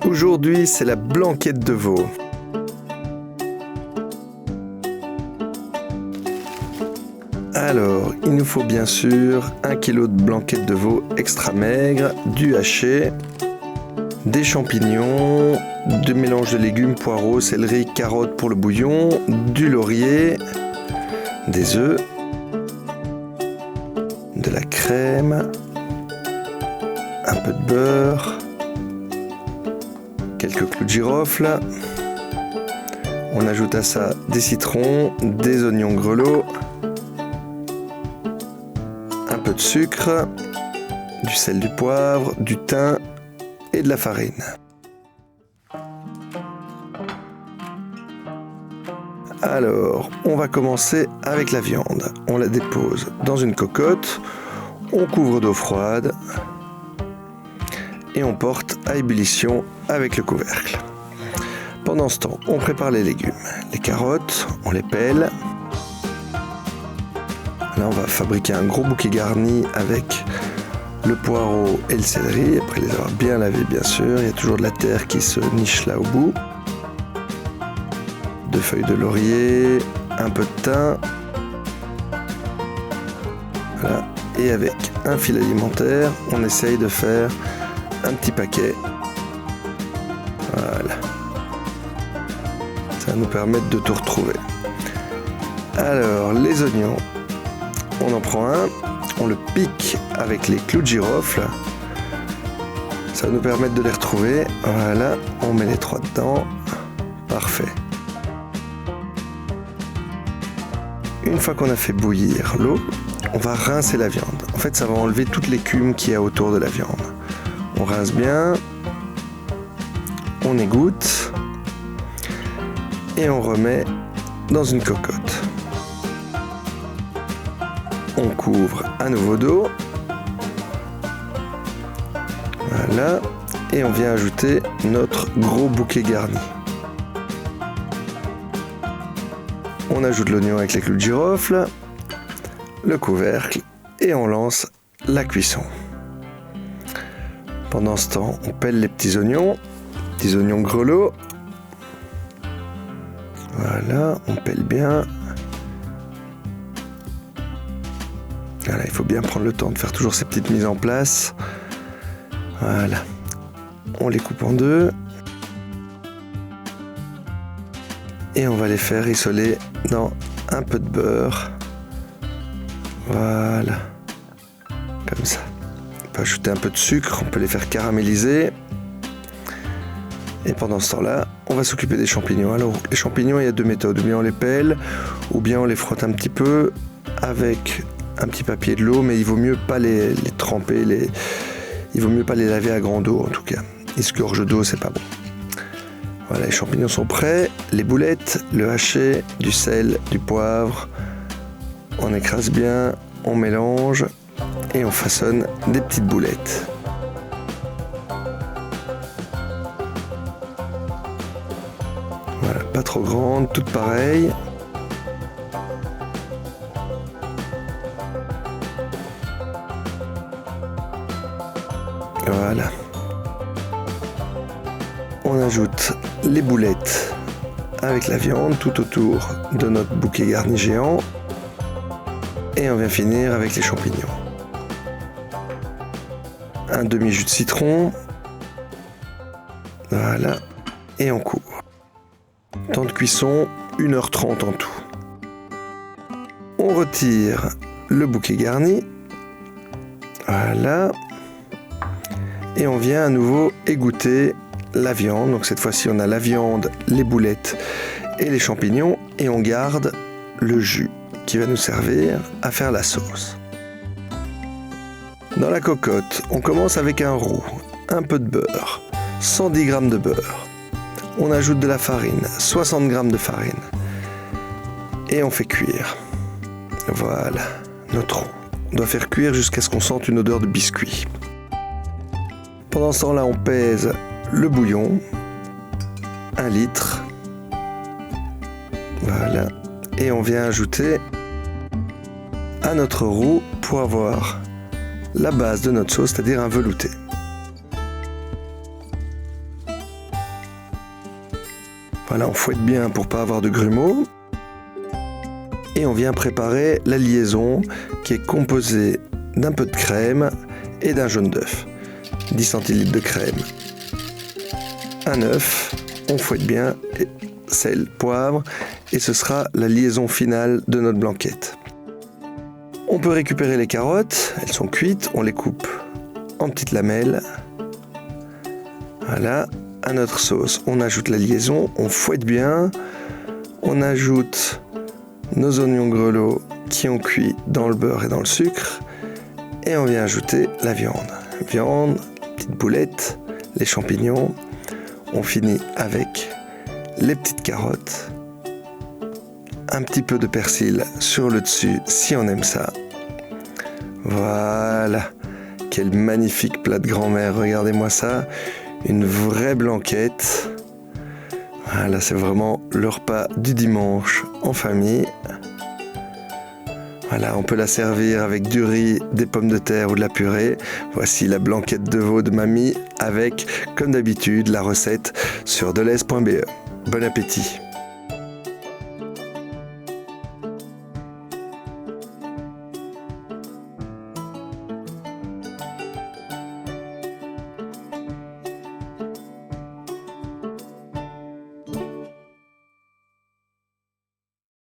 Aujourd'hui, c'est la blanquette de veau. Alors, il nous faut bien sûr 1 kg de blanquette de veau extra maigre, du haché, des champignons, du mélange de légumes, poireaux, céleri, carottes pour le bouillon, du laurier, des œufs, de la crème, un peu de beurre, quelques clous de girofle. On ajoute à ça des citrons, des oignons grelots, un peu de sucre, du sel, du poivre, du thym et de la farine. Alors, on va commencer avec la viande. On la dépose dans une cocotte, on couvre d'eau froide et on porte à ébullition avec le couvercle. Pendant ce temps, on prépare les légumes. Les carottes, on les pèle. Là, on va fabriquer un gros bouquet garni avec le poireau et le céleri, après les avoir bien lavés bien sûr. Il y a toujours de la terre qui se niche là au bout. 2 feuilles de laurier, un peu de thym. Voilà. Et avec un fil alimentaire, on essaye de faire un petit paquet. Voilà. Ça va nous permettre de tout retrouver. Alors, les oignons, on en prend un, on le pique avec les clous de girofle. Ça va nous permettre de les retrouver. Voilà, on met les 3 dedans. Parfait. Une fois qu'on a fait bouillir l'eau, on va rincer la viande. En fait, ça va enlever toute l'écume qu'il y a autour de la viande. On rince bien, on égoutte et on remet dans une cocotte. On couvre à nouveau d'eau. Voilà. Et on vient ajouter notre gros bouquet garni. On ajoute l'oignon avec les clous de girofle, le couvercle et on lance la cuisson. Pendant ce temps, on pèle les petits oignons grelots. Voilà, on pèle bien. Voilà, il faut bien prendre le temps de faire toujours ces petites mises en place. Voilà. On les coupe en deux. Et on va les faire rissoler dans un peu de beurre. Voilà. Comme ça. On peut ajouter un peu de sucre, on peut les faire caraméliser. Et pendant ce temps-là, on va s'occuper des champignons. Alors, les champignons, il y a 2 méthodes. Ou bien on les pèle, ou bien on les frotte un petit peu avec un petit papier de l'eau, mais il vaut mieux pas les tremper, il vaut mieux pas les laver à grande eau en tout cas. Ils se gorgent d'eau, c'est pas bon. Voilà, les champignons sont prêts, les boulettes, le haché, du sel, du poivre. On écrase bien, on mélange et on façonne des petites boulettes. Voilà, pas trop grandes, toutes pareilles. Voilà. On ajoute les boulettes avec la viande tout autour de notre bouquet garni géant. Et on vient finir avec les champignons. Un demi-jus de citron. Voilà. Et on couvre. Temps de cuisson, 1h30 en tout. On retire le bouquet garni. Voilà. Et on vient à nouveau égoutter la viande. Donc cette fois-ci, on a la viande, les boulettes et les champignons. Et on garde le jus qui va nous servir à faire la sauce. Dans la cocotte, on commence avec un roux, un peu de beurre, 110 g de beurre. On ajoute de la farine, 60 g de farine. Et on fait cuire. Voilà, notre roux. On doit faire cuire jusqu'à ce qu'on sente une odeur de biscuit. Pendant ce temps-là, on pèse le bouillon, 1 litre. Voilà. Et on vient ajouter à notre roux pour avoir la base de notre sauce, c'est-à-dire un velouté. Voilà, on fouette bien pour pas avoir de grumeaux. Et on vient préparer la liaison qui est composée d'un peu de crème et d'un jaune d'œuf. 10 centilitres de crème, un œuf, on fouette bien, sel, poivre, et ce sera la liaison finale de notre blanquette. On peut récupérer les carottes, elles sont cuites, on les coupe en petites lamelles. Voilà, à notre sauce, on ajoute la liaison, on fouette bien, on ajoute nos oignons grelots qui ont cuit dans le beurre et dans le sucre, et on vient ajouter la viande. Viande, petites boulettes, les champignons. On finit avec les petites carottes, un petit peu de persil sur le dessus si on aime ça. Voilà, quel magnifique plat de grand-mère, regardez-moi ça, une vraie blanquette. Voilà, c'est vraiment le repas du dimanche en famille. Voilà, on peut la servir avec du riz, des pommes de terre ou de la purée. Voici la blanquette de veau de mamie avec, comme d'habitude, la recette sur delhaize.be. Bon appétit!